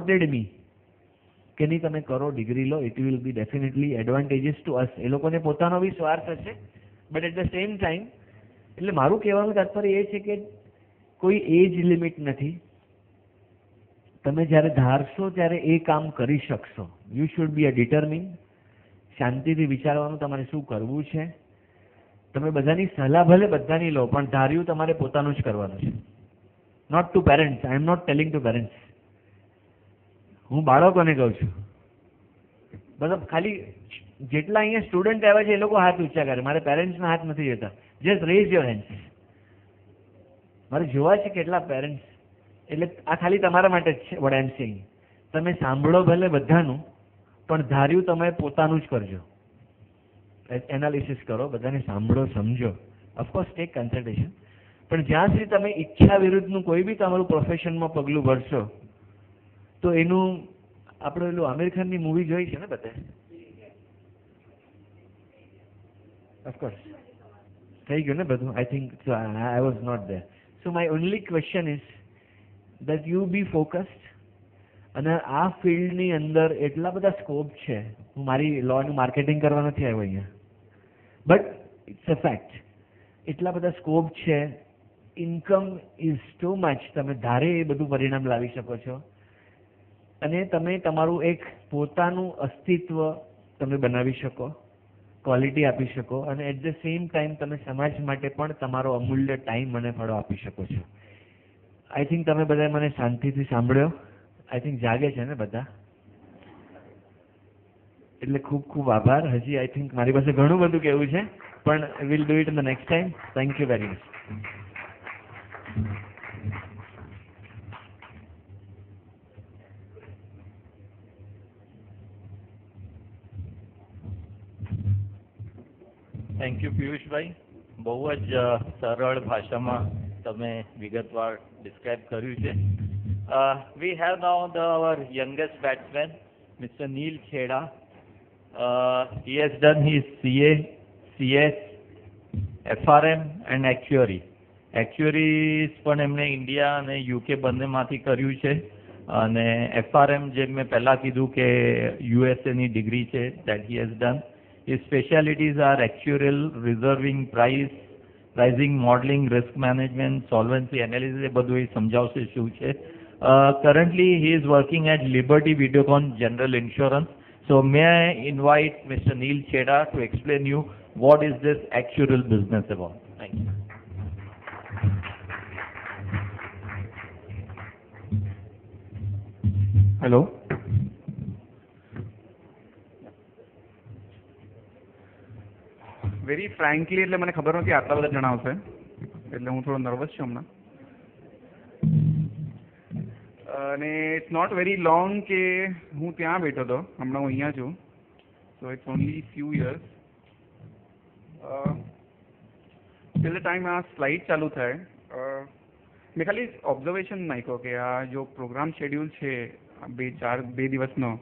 Supported મી કે નહીં તમે કરો, ડિગ્રી લો, it will be definitely advantages to us. એ લોકોને પોતાનો બી સ્વાર્થ હશે, but at the same time એટલે મારું કહેવાનું તાત્પર્ય એ છે કે કોઈ એજ લિમિટ નથી. તમે જ્યારે ધારશો ત્યારે એ કામ કરી શકશો. યુ શુડ બી અ ડિટરમિન. શાંતિથી વિચારવાનું તમારે શું કરવું છે. તમે બધાની સલાહ ભલે બધાની લો, પણ ધાર્યું તમારે પોતાનું જ કરવાનું છે. Not to parents. I am not telling to parents. હું બાળકોને કહું છું. મતલબ ખાલી જેટલા અહીંયા સ્ટુડન્ટ આવ્યા છે એ લોકો હાથ ઊંચા કરે. મારે પેરેન્ટ્સના હાથ નથી જોતા. Just rays your hands. મારે જોવા છે કેટલા પેરેન્ટ્સ. એટલે આ ખાલી તમારા માટે જ છે. વોટ આઈ એમ સેઇંગ, તમે સાંભળો ભલે બધાનું, પણ ધાર્યું તમે પોતાનું જ કરજો. એનાલિસિસ કરો, બધાને સાંભળો, સમજો. ઓફકોર્સ ટેક કન્સલ્ટેશન, પણ જ્યાં સુધી તમે ઈચ્છા વિરુદ્ધનું કોઈ બી તમારું પ્રોફેશનમાં પગલું ભરશો તો એનું આપણે પેલું આમિર ખાનની મૂવી જોઈ છે ને બધા, ઓફકોર્સ થઈ ગયું ને બધું. I think I was not there. So my only question is that you be focused. અને આ ફિલ્ડની અંદર એટલા બધા સ્કોપ છે. હું મારી લોનું માર્કેટિંગ કરવા નથી આવ્યો અહીંયા, બટ ઇટ્સ અ ફેક્ટ. એટલા બધા સ્કોપ છે. Income is too much. તમે ધારે એ બધું પરિણામ લાવી શકો છો. અને તમે તમારું એક પોતાનું અસ્તિત્વ તમે બનાવી શકો, ક્વોલિટી આપી શકો, અને એટ ધ સેમ ટાઈમ તમે સમાજ માટે પણ તમારો અમૂલ્ય ટાઈમ અને ફળો આપી શકો છો. આઈ થિંક તમે બધા મને શાંતિથી સાંભળ્યો. આઈ થિંક જાગે છે ને બધા, એટલે ખૂબ ખૂબ આભાર. હજી આઈ થિંક મારી પાસે ઘણું બધું કહેવું છે, પણ will do it in the next time. Thank you very much. Thank you પિયુષભાઈ. બહુ જ સરળ ભાષામાં તમે વિગતવાર ડિસ્ક્રાઇબ કર્યું છે. We have now our youngest batsman mister Neel Kheda. He has done his CA, CS, FRM and actuary. Actuaries પણ એમણે ઇન્ડિયા અને UK બંનેમાંથી કર્યું છે. અને FRM જેમ મેં પહેલાં કીધું કે USAની ડિગ્રી છે, that he has done. His specialties are actuarial, reserving, pricing, modeling, risk management, solvency analysis. એ બધું એ સમજાવશે શું છે. Currently, he is working at Liberty Videocon General Insurance. So, may I invite Mr. Neil Cheda to explain you what is this actuarial business about? Thank you. Hello. Very frankly એટલે મને ખબર નથી આટલા બધા જણા આવશે, એટલે હું થોડો નર્વસ છું હમણાં. અને ઇટ્સ નોટ વેરી લોંગ કે હું ત્યાં બેઠો હતો, હમણાં હું અહીંયા છું. So it's only few years. Till the time આ સ્લાઇડ ચાલુ થાય મેં ખાલી ઓબ્ઝર્વેશન નાખ્યો કે આ જો પ્રોગ્રામ શેડ્યુલ છે બે દિવસનો,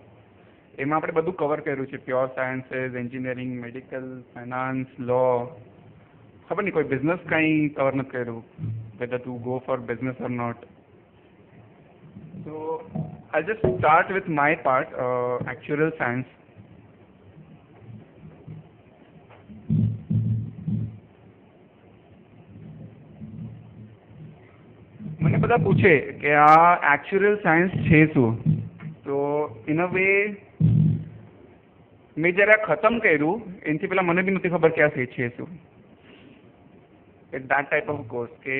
એમાં આપણે બધું કવર કર્યું છે. Pure sciences, engineering, medical, finance, law. ખબર નહીં કોઈ બિઝનેસ કંઈ કવર નથી કર્યું, whether to go for business or not. So I just start with my part, actuarial science. મને બધા પૂછે કે આ actuarial સાયન્સ છે શું, તો ઇન અ વે મેં જ્યારે આ ખતમ કર્યું એનાથી પહેલાં મને બી નથી ખબર કે આ છે શું. દેટ ટાઈપ ઓફ કોર્સ કે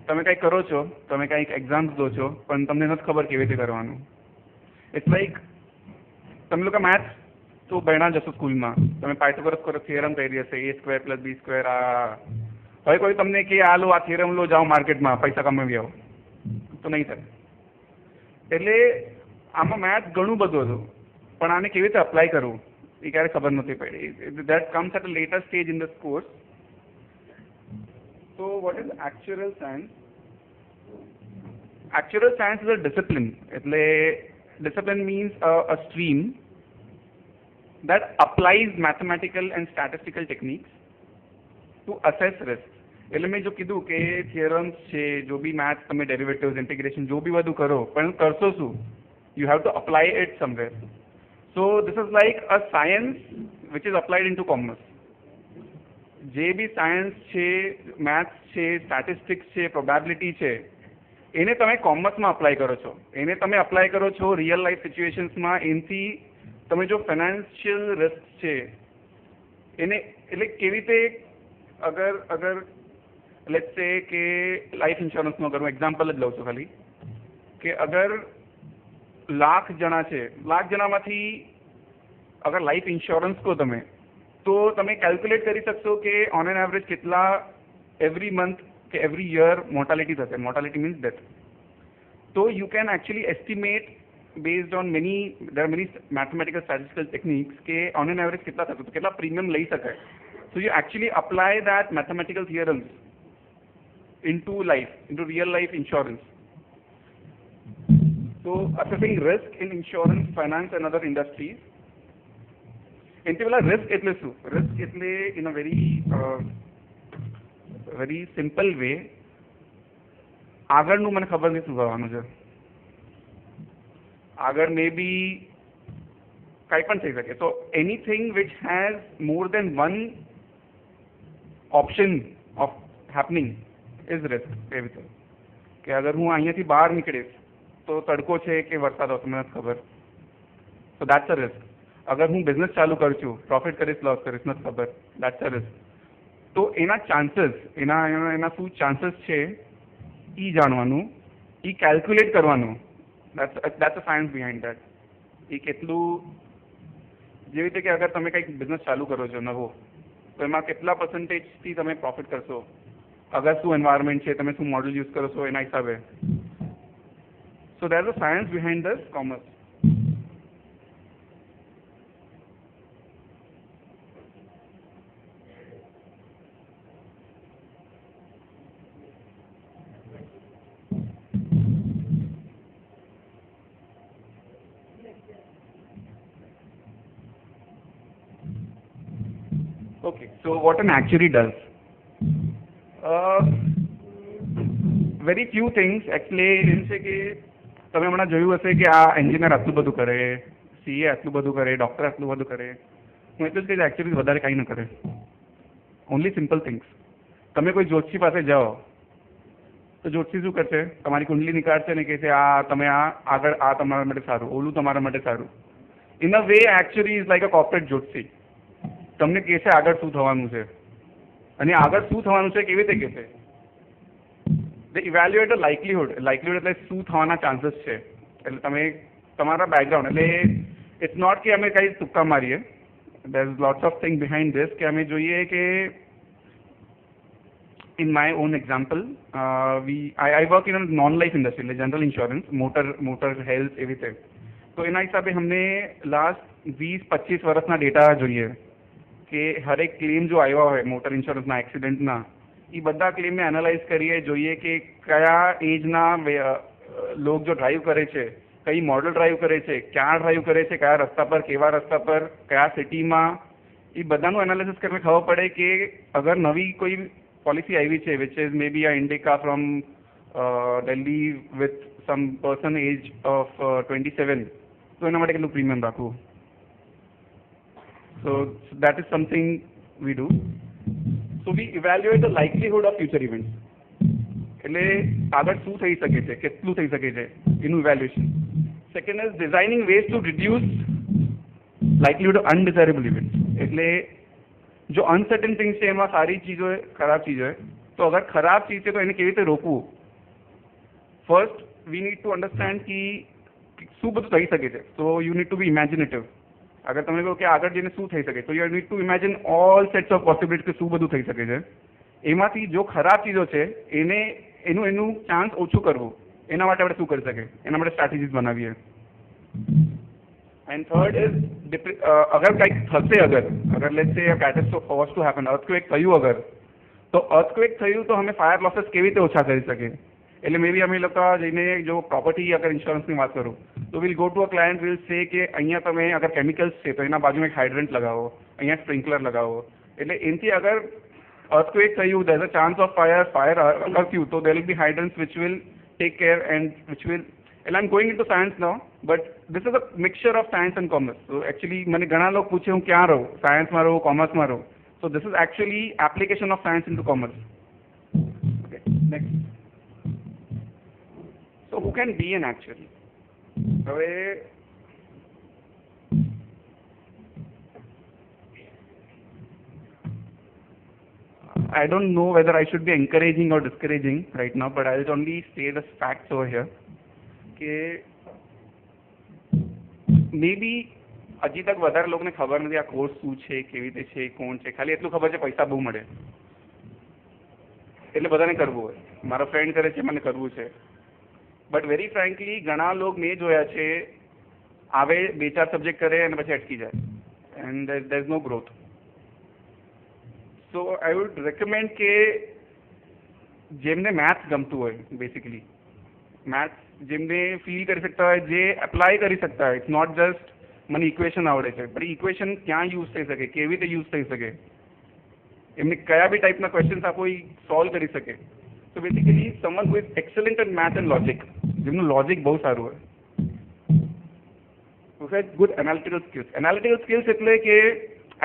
તમે કંઈક કરો છો, તમે કંઈક એક્ઝામ્સ દો છો, પણ તમને નથી ખબર કેવી રીતે કરવાનું. ઇટ્સ લાઈક તમે લોકો મેથ્સ તો ભણ્યા જશો સ્કૂલમાં, તમે પાયથાગોરસ થિયરમ કરી હશે, A² + B². આ હવે કોઈ તમને કે આ લો, આ થિયરમ લો, જાઓ માર્કેટમાં પૈસા કમાવી આવો, તો નહીં થાય. એટલે આમાં મેથ્સ ઘણું બધું હતું, પણ આને કેવી રીતે અપ્લાય કરવું એ ક્યારે ખબર નથી પડી. That comes at a later stage in this course. So what is actuarial science? Actuarial science is a discipline. એટલે discipline means a stream that applies mathematical and statistical techniques to assess risk. એટલે મેં જો કીધું કે theorems છે, જો બી maths તમે ડેરિવેટિવ્સ ઇન્ટિગ્રેશન જો બી બધું કરો, પણ કરશો શું? You have to apply it somewhere. So this is like a science which is applied in to commerce. જે બી સાયન્સ છે, મેથ્સ છે, સ્ટેટિસ્ટિક્સ છે, પ્રોબેબિલિટી છે, એને તમે કોમર્સમાં અપ્લાય કરો છો, એને તમે અપ્લાય કરો છો રિયલ લાઈફ સિચ્યુએશન્સમાં. એનાથી તમે જો ફાઇનાન્શિયલ રિસ્ક છે એને એટલે કેવી રીતે અગર લેટ્સ સે કે લાઈફ ઇન્સ્યોરન્સનો અગર હું એક્ઝામ્પલ જ લઉં છું ખાલી, કે અગર 1,00,000 જણા છે, 1,00,000 જણામાંથી અગર લાઈફ ઇન્સ્યોરન્સ કહો તમે, તો તમે કેલ્ક્યુલેટ કરી શકશો કે ઓન એન એવરેજ કેટલા એવરી મંથ કે એવરી યર મોર્ટાલિટી થશે. Mortality means death. તો you can actually estimate based on there are many mathematical statistical techniques કે on an average કેટલા થશે, તો કેટલા પ્રીમિયમ લઈ શકાય. So you actually apply that mathematical theorems into real life insurance. So assessing risk in insurance, finance and other industries. એનાથી પેલા risk એટલે શું? Risk એટલે in a very simple way, આગળનું મને ખબર નહીં શું કરવાનું છે. આગળ મે બી કંઈ પણ થઈ શકે. તો anything which has more than one option of happening is risk. એવી રીતે કે અગર હું અહીંયાથી બહાર નીકળીશ તો તડકો છે કે વરસાદ આવશે મને નથી ખબર, તો દેટ્સ અ રિસ્ક. અગર હું બિઝનેસ ચાલુ કરું છું, પ્રોફિટ કરીશ લોસ કરીશ નથી ખબર, દેટ્સ અ રિસ્ક. તો એના ચાન્સીસ, એના શું ચાન્સીસ છે એ જાણવાનું, એ કેલ્ક્યુલેટ કરવાનું. That's a science behind that. એ કેટલું, જેવી રીતે કે અગર તમે કંઈક બિઝનેસ ચાલુ કરો છો નવો, તો એમાં કેટલા પર્સન્ટેજથી તમે પ્રોફિટ કરશો, અગર શું એન્વાયરમેન્ટ છે, તમે શું મોડલ યુઝ કરો છો એના હિસાબે. સો there is a science behind this commerce. Okay, so what an actuary does. Very few things actually. એમ છે કે તમે હમણાં જોયું હશે કે આ એન્જિનિયર આટલું બધું કરે, સીએ આટલું બધું કરે, ડૉક્ટર આટલું બધું કરે. હું એટલું જ કહીશ એકચ્યુઅલી વધારે કંઈ ન કરે. Only simple things. તમે કોઈ જ્યોતિષી પાસે જાઓ તો જ્યોતિષી શું કરશે? તમારી કુંડલી નીકાળશે ને કહેશે આ તમે આ આગળ આ તમારા માટે સારું, ઓલું તમારા માટે સારું. In a way actually is like a corporate જ્યોતિષી. તમને કહેશે આગળ શું થવાનું છે, અને આગળ શું થવાનું છે કેવી રીતે કહેશે? દે ઇવેલ્યુએટ અ લાઇકલીહુડ. લાઇકલીહુડ એટલે શું થવાના ચાન્સીસ છે. એટલે તમે તમારા બેકગ્રાઉન્ડ, એટલે ઇટ્સ નોટ કે અમે કંઈ તુક્કા મારીએ. There is lots of thing behind this કે અમે જોઈએ કે in my own example, I work in a non-life industry, like general insurance, motor health, everything. તો એના હિસાબે અમને લાસ્ટ 20-25 વર્ષના ડેટા જોઈએ કે હરેક ક્લેમ જો આવ્યા હોય મોટર ઇન્સ્યોરન્સના એક્સિડન્ટના, એ બધા ક્લેમને એનાલાઇઝ કરીએ, જોઈએ કે કયા એજના લોક જો ડ્રાઈવ કરે છે, કઈ મોડલ ડ્રાઈવ કરે છે, ક્યાં ડ્રાઈવ કરે છે, કયા રસ્તા પર, કેવા રસ્તા પર, કયા સિટીમાં, એ બધાનું એનાલિસિસ કરીને ખબર પડે કે અગર નવી કોઈ પોલિસી આવી છે which is maybe a Indica from Delhi with some person age of 27, તો એના માટે કેટલું પ્રીમિયમ રાખવું. So that is something we do. So we evaluate the likelihood of future events. એટલે આગળ શું થઈ શકે છે, કેટલું થઈ શકે છે એનું evaluation. Second is designing ways to reduce likelihood of undesirable events. એટલે જો અનસર્ટન થિંગ્સ છે એમાં સારી ચીજ હોય, ખરાબ ચીજ હોય, તો અગર ખરાબ ચીજ છે તો એને કેવી રીતે રોકવું. First we need to understand કે શું બધું થઈ શકે છે. તો you need to be imaginative. અગર તમે કહો કે આગળ જઈને શું થઈ શકે, તો you need two imagine all sets of possibility કે શું બધું થઈ શકે છે. એમાંથી જો ખરાબ ચીજો છે એનું ચાન્સ ઓછું કરવું, એના માટે આપણે શું કરી શકીએ, એના માટે સ્ટ્રેટેજીસ બનાવીએ. એન્ડ થર્ડ ઇઝ અગર કંઈક થશે, અગર લેટ્સ સે અ કેટાસ્ટ્રોફ વોઝ ટુ હેપન, અર્થક્વેક થયું અગર, તો અર્થક્વેક થયું તો અમે ફાયર લોસીસ કેવી રીતે ઓછા કરી શકીએ. એટલે મે બી અમે લોકો જઈને જો પ્રોપર્ટી અગર ઇન્સ્યોરન્સની વાત કરું તો will go to a client, will સે કે અહીંયા તમે અગર કેમિકલ્સ છે તો એના બાજુમાં એક હાઇડ્રન્ટ લગાવો, અહીંયા સ્પ્રિંકલર લગાવો. એટલે એનાથી અગર earthquake થયું, there's a chance of fire occurs you, so there will be hydrants which will take care and which will, and I'm going into science now, but this is a mixture of science and commerce. So actually મને ઘણા લોકો પૂછે હું ક્યાં રહું, સાયન્સમાં રહું, કોમર્સમાં રહું. So this is actually application of science into commerce. Okay, next. So who can be an actuary? હવે I don't know whether I should be encouraging or discouraging right now, but I'll only say the facts over here. કે maybe હજી તક વધારે લોકોને ખબર નથી આ course શું છે, કેવી રીતે છે, કોણ છે. ખાલી એટલું ખબર છે પૈસા બહુ મળે એટલે બધાને કરવું હોય. મારો ફ્રેન્ડ કરે છે, મને કરવું છે. બટ વેરી ફ્રેન્કલી ઘણા લોકો મેં જોયા છે આવે 2-4 સબ્જેક્ટ કરે અને પછી અટકી જાય, and there is no growth. So I would recommend કે જેમને મેથ્સ ગમતું હોય, બેસિકલી મેથ્સ જેમને ફીલ કરી શકતા હોય, જે એપ્લાય કરી શકતા હોય. ઇટ્સ નોટ જસ્ટ મને ઇક્વેશન આવડે છે, પણ ઇક્વેશન ક્યાં યુઝ થઈ શકે, કેવી રીતે યુઝ થઈ શકે, એમને કયા બી ટાઈપના ક્વેશ્ચન્સ આપો એ સોલ્વ કરી શકે. So basically someone who is excellent in math and logic, જેમનું લોજિક બહુ સારું હોય, who has good analytical skills. Analytical skills એટલે કે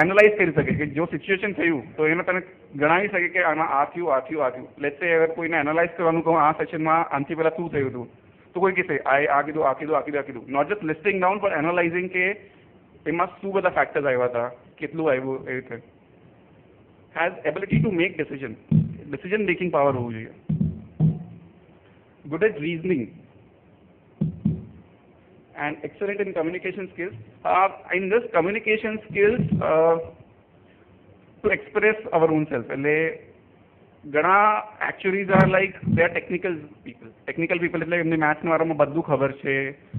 એનાલાઇઝ કરી શકે કે જો સિચ્યુએશન થયું તો એને તને ગણાવી શકે કે આમાં આ થયું. લેટ્સ સે અગર કોઈને એનાલાઇઝ કરવાનું કહું આ સેશનમાં આનાથી પહેલાં શું થયું હતું, તો કોઈ કહેશે આ કીધું. નોટ જસ્ટ લિસ્ટિંગ ડાઉન પણ એનાલાઇઝિંગ કે એમાં શું બધા ફેક્ટર્સ આવ્યા હતા, કેટલું આવ્યું, એ રીતે. Has ability to make decision making power હોવું જોઈએ. Good at reasoning and excellent in communication skills. In this communication skills to express our own self. એટલે ઘણા actuaries are like they are technical people. એટલે એમને મેથ્સના વારામાં બધું ખબર છે,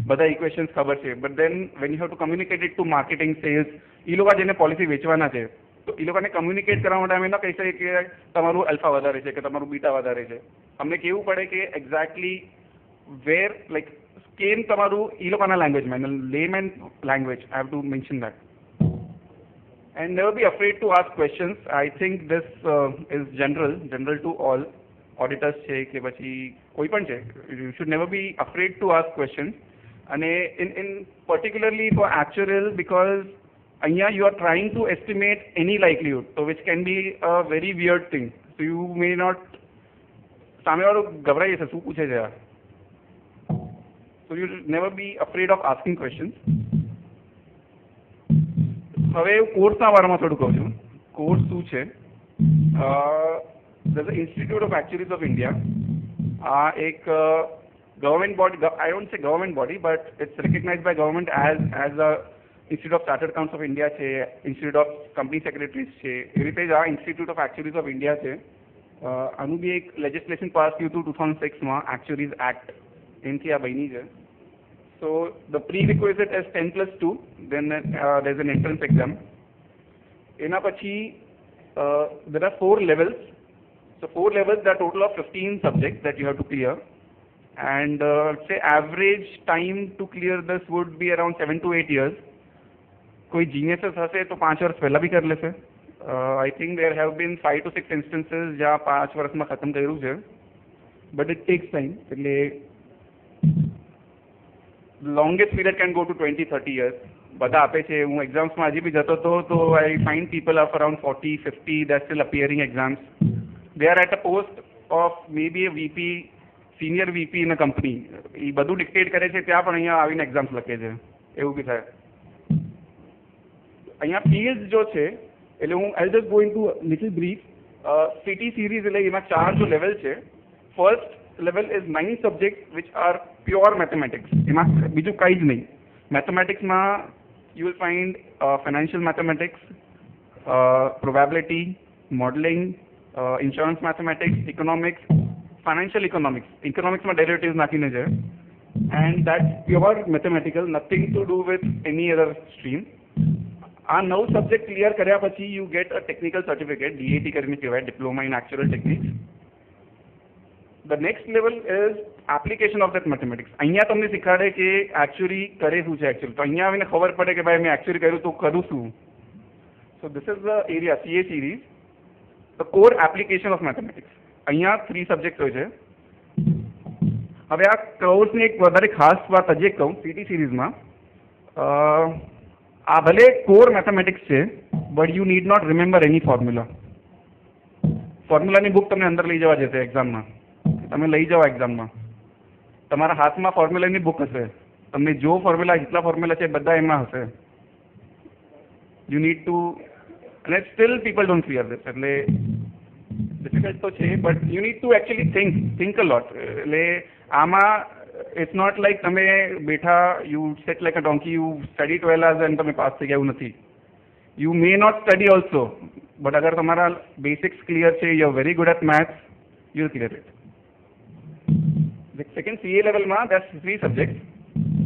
બધા ઇક્વેશન્સ ખબર છે, but then when you have to communicate it to marketing, sales, એ લોકો જેને પોલિસી વેચવાના છે તો એ લોકોને કમ્યુનિકેટ કરવા માટે અમે ન કહી શકીએ કે તમારું આલ્ફા વધારે છે કે તમારું બીટા વધારે છે. અમને કહેવું પડે કે એક્ઝેક્ટલી વેર લાઈક કેમ તમારું એ લોકોના લેંગ્વેજમાં, layman language, I have to mention that. And never be afraid to ask questions. I think this is general to all auditors છે કે પછી કોઈ પણ છે. You should never be afraid to ask questions. અને in particularly for actuarial, because અહીંયા you are trying to estimate any likelihood, તો which can be a very weird thing. So you may not, સામેવાળો ગભરાઈ જશે શું પૂછે છે યાર. So you should never be afraid of asking questions. હવે કોર્સના બારામાં થોડું કહું છું. કોર્સ શું છે? There's an Institute of Actuaries of India. આ એક government body, I don't say government body, but it's recognized by government as a Institute of Chartered Accountants of India છે, Institute of Company Secretaries છે, એ રીતે જ આ Institute of Actuaries of India છે. આનું બી એક લેજિસ્લેશન પાસ થયું હતું 2006માં, Actuaries Act, એનથી આ બની છે. So the prerequisite is 10+2, then there's an entrance exam. એના પછી there are 4 levels. So 4 levels, there are total of 15 subjects that you have to clear. And say average time to clear this would be around 7 to 8 years. કોઈ geniuses હશે તો 5 વર્ષ પહેલા બી કરી લેશે. I think there have been 5 to 6 instances જ્યાં 5 વર્ષમાં ખતમ કર્યું છે. But it takes time. એટલે longest period can go to 20-30 years. બધા આપે છે. હું એક્ઝામ્સમાં હજી બી જતો હતો તો I find people of around 40-50 they're still appearing exams. They are at a post of maybe a VP, senior VP in a company. એ બધું ડિક્ટેટ કરે છે ત્યાં પણ અહીંયા આવીને એક્ઝામ્સ લખે છે, એવું બી થાય. અહીંયા ફિલ્ડ્સ જો છે એટલે હું I'll just go into a little brief. City series એટલે એમાં 4 જો લેવલ છે. First level is 9 subjects which are pure mathematics. એમાં બીજું કંઈ જ નહીં. મેથેમેટિક્સમાં you will find financial mathematics, probability, modeling, insurance mathematics, economics, financial economics. Economicsમાં derivatives નાખીને છે. And that's pure mathematical, nothing to do with any other stream. આ 9 subject clear કર્યા પછી you get a technical certificate, DAT કરીને કહેવાય, Diploma in Actuarial Techniques. The next level is application of that mathematics. અહીંયા તમને શીખવાડે કે actuary કરે શું છે actually. તો અહીંયા આવીને ખબર પડે કે ભાઈ મેં actuary કર્યું તો કરું શું. So this is the area, CA series. The core application of mathematics. અહીંયા 3 સબ્જેક્ટ હોય છે. હવે આ કોર્સની એક વધારે ખાસ વાત હજી કહું, સીટી સિરીઝમાં આ ભલે કોર મેથેમેટિક્સ છે, but you need not remember any formula. ફોર્મ્યુલાની બુક તમને અંદર લઈ જવા જશે એક્ઝામમાં. તમે લઈ જાઓ એક્ઝામમાં, તમારા હાથમાં ફોર્મ્યુલાની બુક હશે, તમને જો ફોર્મ્યુલા જેટલા ફોર્મ્યુલા છે બધા એમાં હશે. યુ નીડ ટુ, અને still people don't clear this. એટલે ડિફિકલ્ટ તો છે, but you need to actually think a lot. એટલે આમાં ઇટ્સ નોટ લાઈક તમે બેઠા you sit like a donkey, you study 12 hours અને તમે પાસ થઈ ગયા, એવું નથી. You may not study also, but અગર તમારા બેસિક્સ ક્લિયર છે, you are very good at maths, you will clear it. Second CA લેવલમાં there's 3 subjects.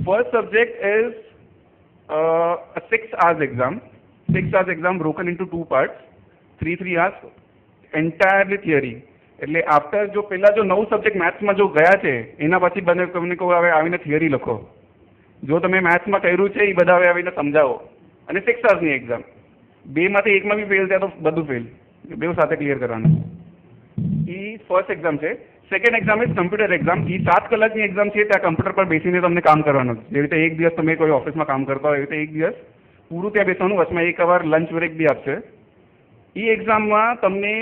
First subject is a 6 hours exam. 6 hours exam broken into 2 parts, 3 hours, entirely theory. એટલે after જો પહેલા જો 9 subject મેથ્સમાં જો ગયા છે, એના પછી બંને તમને કહો હવે આવીને થિયરી લખો. જો તમે મેથ્સમાં કર્યું છે એ બધા હવે આવીને સમજાવો. અને 6 hours ની એક્ઝામ, 2 માંથી 1 માં બી ફેલ થયા તો બધું ફેલ, બે સાથે ક્લિયર કરવાનું. એ ફર્સ્ટ એક્ઝામ છે. Second exam is computer exam. એ 7 કલાકની એક્ઝામ છે. ત્યાં કમ્પ્યુટર પર બેસીને તમને કામ કરવાનું. જેવી રીતે એક દિવસ તમે કોઈ ઓફિસમાં કામ કરતા હોય, એવી રીતે એક દિવસ પૂરું ત્યાં બેસવાનું, વચમાં 1 hour લંચ બ્રેક બી આપશે. એ એક્ઝામમાં તમને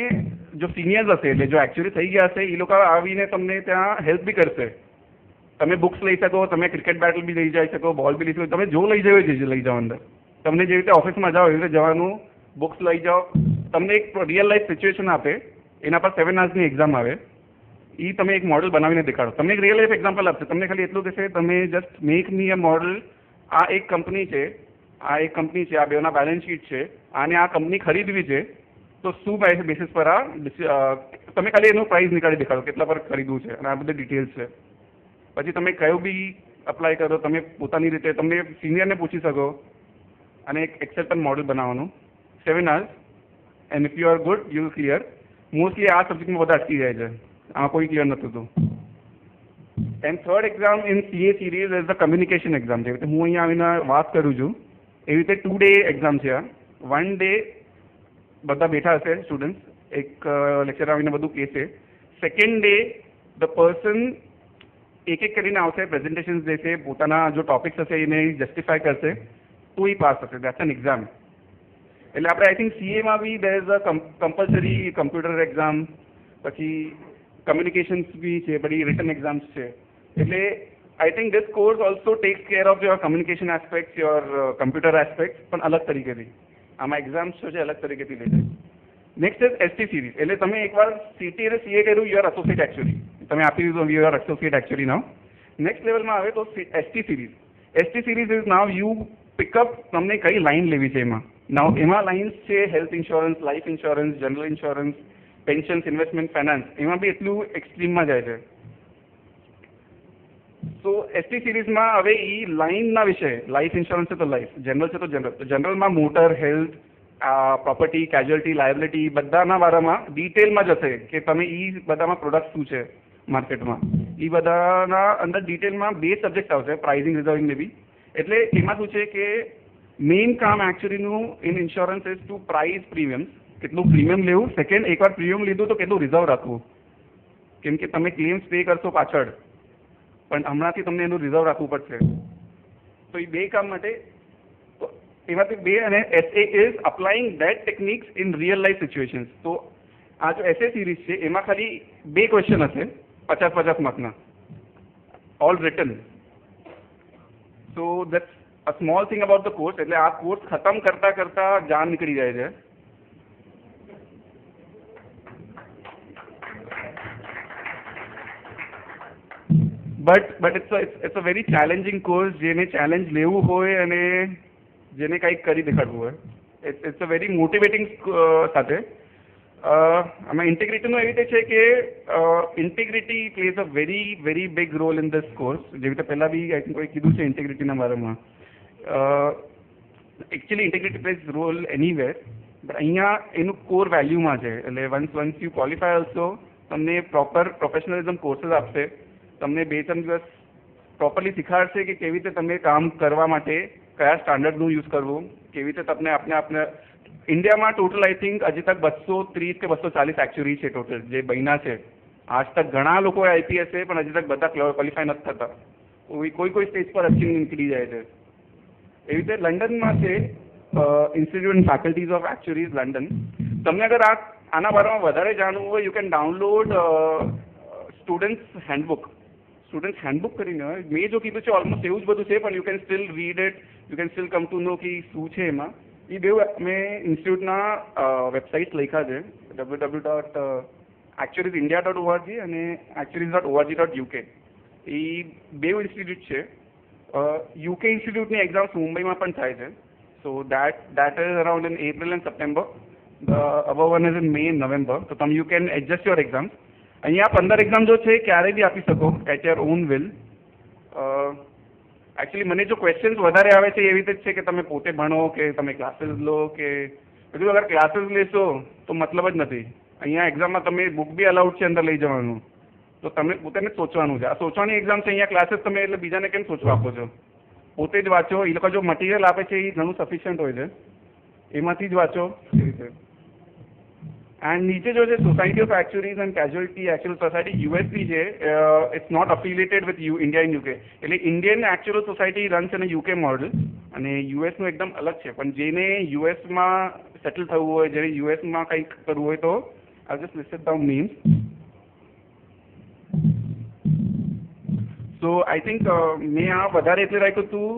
જો સિનિયર્સ હશે, એટલે જો એકચ્યુઅલી થઈ ગયા હશે, એ લોકો આવીને તમને ત્યાં હેલ્પ બી કરશે. તમે બુક્સ લઈ શકો, તમે ક્રિકેટ બેટલ બી લઈ જઈ શકો, બોલ બી લઈ શકો, તમે જો લઈ જાઓ એ લઈ જાઓ અંદર. તમને જેવી રીતે ઓફિસમાં જાઓ એવી રીતે જવાનું, બુક્સ લઈ જાઓ. તમને એક રિયલ લાઈફ સિચ્યુએશન આપે, એના પર 7 hours એક્ઝામ આવે. એ તમે એક મોડલ બનાવીને દેખાડો. તમને એક રિયલ લાઈફ એક્ઝામ્પલ આપશે. તમને ખાલી એટલું કહેશે, તમે જસ્ટ મેક મી અ મોડલ. આ એક કંપની છે, આ એક કંપની છે, આ બેના બેલેન્સ શીટ છે, આને આ કંપની ખરીદવી છે, તો શું બેસિસ પર આ તમે ખાલી એનું પ્રાઇસ નીકાળી દેખાડો, કેટલા પર ખરીદવું છે, અને આ બધી ડિટેલ્સ છે. પછી તમે કયું બી અપ્લાય કરો, તમે પોતાની રીતે તમને સિનિયરને પૂછી શકો, અને એક એક્સેલ પર મોડલ બનાવવાનું. 7 hours, and if you are good you will clear. Mostly આ સબ્જેક્ટમાં બધા અટકી જાય છે, આમાં કોઈ ક્લિયર નતું થતું. And third exam in CA series is the communication exam. જેવી રીતે હું અહીંયા આવીને વાત કરું છું, એવી રીતે 2 day એક્ઝામ છે. આ 1 day બધા બેઠા હશે સ્ટુડન્ટ્સ, એક લેક્ચર આવીને બધું કહેશે. સેકન્ડ ડે ધ પર્સન એક કરીને આવશે, પ્રેઝન્ટેશન્સ દેશે, પોતાના જો ટોપિક્સ હશે એને જસ્ટિફાય કરશે, તો એ પાસ થશે. That's an exam. એટલે આપણે આઈ થિંક CAમાં બી there is a compulsory computer exam, પછી કમ્યુનિકેશન્સ બી છે, બધી રિટન એક્ઝામ્સ છે. એટલે I think this course also takes care of your communication aspect, your computer aspect, પણ અલગ તરીકેથી. આમાં એક્ઝામ્સ શું છે અલગ તરીકેથી લે છે. Next is ST series. એટલે તમે એકવાર CT અને CA કર્યું, યુ આર એસોસિએટ એકચ્યુઅલી. તમે આપી દીધું, you are associate actually now. Next લેવલમાં આવે તો ST series. ST series is now you pick up, તમને કઈ લાઈન લેવી છે એમાં. નાવ એમાં લાઇન્સ છે health insurance, life insurance, general insurance, pensions, investment, finance. એમાં બી એટલું એક્સ્ટ્રીમમાં જાય છે. તો ST સિરીઝમાં હવે એ લાઇનના વિશે, લાઈફ ઇન્સ્યોરન્સ છે તો લાઈફ, જનરલ છે તો જનરલ. જનરલમાં motor, health, property, casualty, liability બધાના બારામાં ડિટેલમાં જશે કે તમે એ બધામાં પ્રોડક્ટ શું છે માર્કેટમાં. એ બધાના અંદર ડિટેલમાં 2 સબ્જેક્ટ આવશે, પ્રાઇઝિંગ, રિઝર્વિંગ ને બી. એટલે એમાં શું છે કે મેઇન કામ એકચ્યુઅલીનું in insurance is to price premium. કેટલું પ્રીમિયમ લેવું. સેકન્ડ, એકવાર પ્રીમિયમ લીધું તો કેટલું રિઝર્વ રાખવું, કેમ કે તમે ક્લેમ્સ પે કરશો પાછળ, પણ હમણાંથી તમને એનું રિઝર્વ રાખવું પડશે. તો એ 2 કામ માટે એમાંથી 2. અને SA is applying that techniques in real life situations. તો આ જો SA સિરીઝ છે એમાં ખાલી 2 ક્વેશ્ચન હશે 50-50 માર્કના, all written. So that's a small thing about the course. એટલે આ કોર્સ ખતમ કરતા કરતા જાન નીકળી જાય છે. But it's a very challenging course. જેને ચેલેન્જ લેવું હોય અને જેને કંઈક કરી દેખાડવું હોય, ઇટ્સ અ વેરી મોટિવેટિંગ સાથે. આમાં ઇન્ટિગ્રિટીનું એવી રીતે છે કે integrity plays a very very big role in this course. જેવી રીતે પહેલાં બી આઈ થિંક કોઈ કીધું છે ઇન્ટિગ્રિટીના બારેમાં. Actually integrity plays role anywhere, but અહીંયા એનું કોર વેલ્યુમાં છે. એટલે વન્સ યુ ક્વોલિફાય ઓલ્સો, તમને પ્રોપર પ્રોફેશનલિઝમ કોર્सेस આપશે. તમને 2-3 દિવસ પ્રોપરલી શીખવાડશે કે કેવી રીતે તમે કામ કરવા માટે કયા સ્ટાન્ડર્ડનું યુઝ કરવું, કેવી રીતે તમને આપણે ઇન્ડિયામાં ટોટલ આઈ થિંક હજી તક 230 કે 240 એકચ્યુઅરી છે ટોટલ જે બન્યા છે. આજ તક ઘણા લોકો આઈપીએસ છે પણ હજી તક બધા ક્વોલિફાય નથી થતા. કોઈ સ્ટેજ પર અચીવ નીકળી જાય છે. એવી રીતે લંડનમાં છે institute and faculties of actuaries London. તમને અગર આના બારામાં વધારે જાણવું હોય you can download students handbook કરીને મેં જો કીધું છે ઓલમોસ્ટ એવું જ બધું છે પણ you can still read it, you can still come to know કે શું છે એમાં. એ બે મેં ઇન્સ્ટિટ્યૂટના વેબસાઇટ લખ્યા છે www.actuariesindia.org અને actuaries.org.uk. એ બે ઇન્સ્ટિટ્યૂટ છે. યુકે ઇન્સ્ટિટ્યૂટની એક્ઝામ્સ મુંબઈમાં પણ થાય છે. સો that is around in April and September. The above one is in May and November. So તમે you can adjust your exams. અહીંયા 15 એક્ઝામ જો છે ક્યારેય બી આપી શકો at your own will. Actually મને જો ક્વેશ્ચન્સ વધારે આવે છે એવી રીતે જ છે કે તમે પોતે ભણો કે તમે ક્લાસીસ લો કે બધું. અગર ક્લાસીસ લેશો તો મતલબ જ નથી. અહીંયા એક્ઝામમાં તમે બુક બી અલાઉડ છે અંદર લઈ જવાનું, તો તમે પોતાને જ સોચવાનું છે. આ સોચવાની એક્ઝામ છે. અહીંયા ક્લાસીસ તમે એટલે બીજાને કેમ સોચવા આપો છો? પોતે જ વાંચો. એ લોકો જો મટીરિયલ આપે છે એ ઘણું સફિશિયન્ટ હોય છે, એમાંથી જ વાંચો એ રીતે. એન્ડ નીચે જો છે society of actuaries and casualty actuarial society યુએસની છે. It's not affiliated with India and UK. એટલે Indian actuarial society runs in UK model અને યુએસનું એકદમ અલગ છે. પણ જેને યુએસમાં સેટલ થવું હોય, જેને યુએસમાં કંઈક કરવું હોય તો I just listed down names. So I think મેં આ વધારે એટલે રાખ્યું હતું,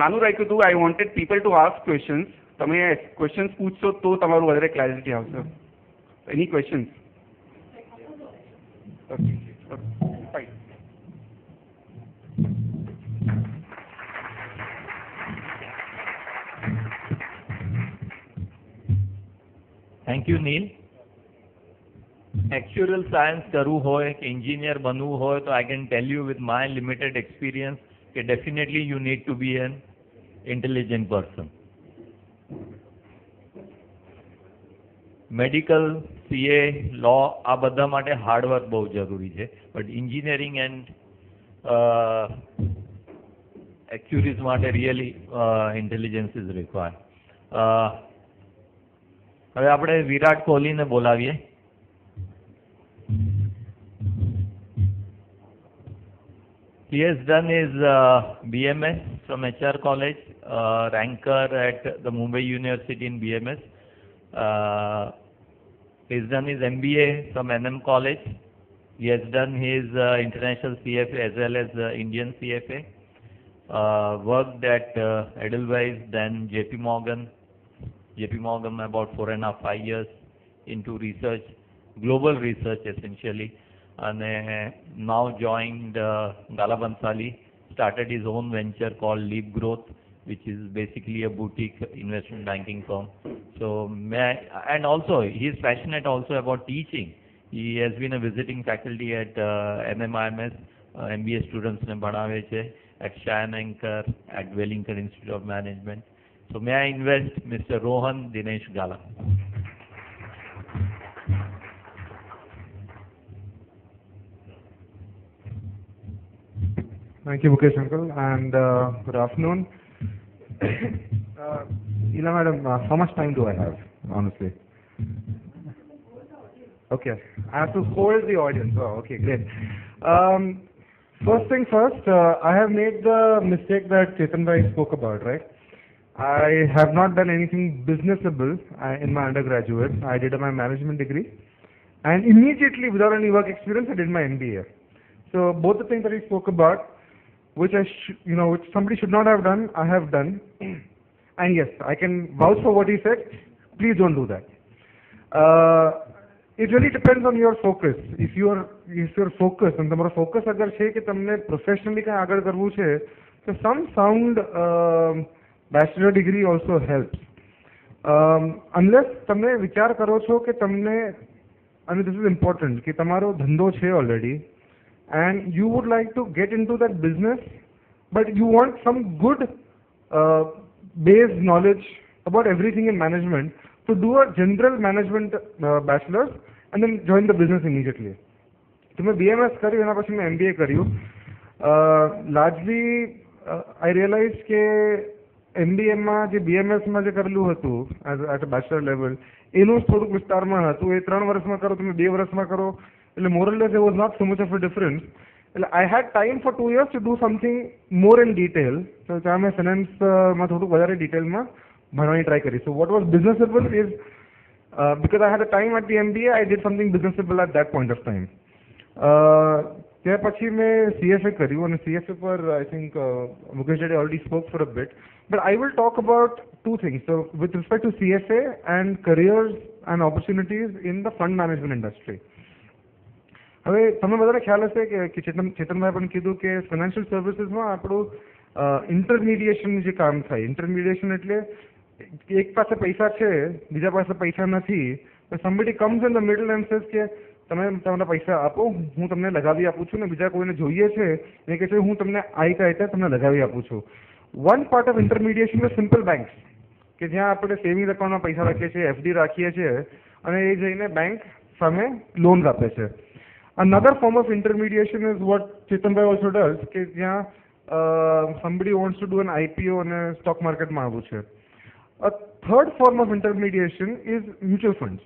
નાનું રાખ્યું હતું. I wanted people to ask questions. તમે ક્વેશ્ચન્સ પૂછશો તો તમારું વધારે ક્લેરિટી આવશે. Any questions? Okay fine. Thank you Neel. actuarial science કરવું હોય કે engineer બનવું હોય તો I can tell you with my limited experience કે definitely you need to be an intelligent person. Medical, CA, law આ બધા માટે હાર્ડવર્ક બહુ જરૂરી છે. બટ એન્જિનિયરિંગ એન્ડ એક્ચ્યુરીઝ માટે રિયલી ઇન્ટેલિજન્સ ઇઝ રિક્વાયર્ડ. હવે આપણે વિરાટ કોહલીને બોલાવીએ. He has done his BMS from HR College, ranker at the Mumbai University in BMS. He's done his MBA from NM College. He has done his international CFA as well as Indian CFA. Worked at Edelweiss, then JP Morgan about 4.5 years into research, global research essentially. And now joined Gala Bansali, started his own venture called Leap Growth, which is basically a boutique investment banking firm. So, and also he is passionate also about teaching. He has been a visiting faculty at MMIMS, MBA students ne bhanave che, at Cheyenne Anchor, at Wellington Institute of Management. So may I invite Mr. Rohan Dinesh Gala. Thank you, Mukesh uncle, and good afternoon. Ila madam, how much time do I have, honestly? Okay, I have to hold the audience. Oh, okay, great. First thing first, I have made the mistake that Chetan bhai spoke about, right? I have not done anything businessable in my undergraduate. I did my management degree, and immediately, without any work experience, I did my MBA. So both the things that he spoke about, which which somebody should not have done, I have done. And yes, I can vouch for what he said. Please don't do that. It really depends on your focus. If your focus, and તમારો focus અગર છે કે તમને professionally કંઈ આગળ કરવું છે, so some sound bachelor degree also helps. Unless તમે વિચાર કરો છો કે તમને, and this is important, કે તમારો ધંધો છે already, and you would like to get into that business, but you want some good base knowledge about everything in management, to do a general management bachelor's and then join the business immediately. So I BMS કર્યું, એના પછી મેં MBA કર્યું. Largely I realized કે MBA માં જે BMS માં જે કરેલું હતું એટ બેચલર લેવલ એનું થોડુંક વિસ્તારમાં હતું. એ 3 વર્ષમાં કરો તમે 2 વર્ષમાં કરો એટલે મોરલેસ it was not so much of a difference. એટલે I had time for 2 years to do something more in detail. તો ત્યાં મેં ફાઇનાન્સમાં થોડુંક વધારે ડિટેલમાં ભણવાની ટ્રાય કરી. So what was businessable is because I had a time at the MBA, I did something businessable at that point of time. ત્યાર પછી મેં CFA કર્યું અને CFA પર I think Mukesh Jade already spoke for a bit. But I will talk about 2 things. So with respect to CFA and careers and opportunities in the fund management industry. હવે તમને બધાને ખ્યાલ હશે કે ચેતનભાઈ પણ કીધું કે ફાઇનાન્શિયલ સર્વિસીસમાં આપણું ઇન્ટરમીડિયેશન જે કામ થાય. ઇન્ટરમીડિયેશન એટલે એક પાસે પૈસા છે બીજા પાસે પૈસા નથી. somebody comes in the middle and says કે તમે તમારા પૈસા આપો હું તમને લગાવી આપું છું ને બીજા કોઈને જોઈએ છે એ કહે છે હું તમને આ રીતે તમને લગાવી આપું છું. One part of intermediation is simple banks કે જ્યાં આપણે સેવિંગ એકાઉન્ટમાં પૈસા રાખીએ છીએ, FD રાખીએ છીએ અને એ જઈને બેંક સામે લોન આપે છે. Another form of intermediation is what Chetanbhai also does કે જ્યાં somebody wants to do an IPO અને સ્ટોક માર્કેટમાં આવવું છે. A third form of intermediation is mutual funds.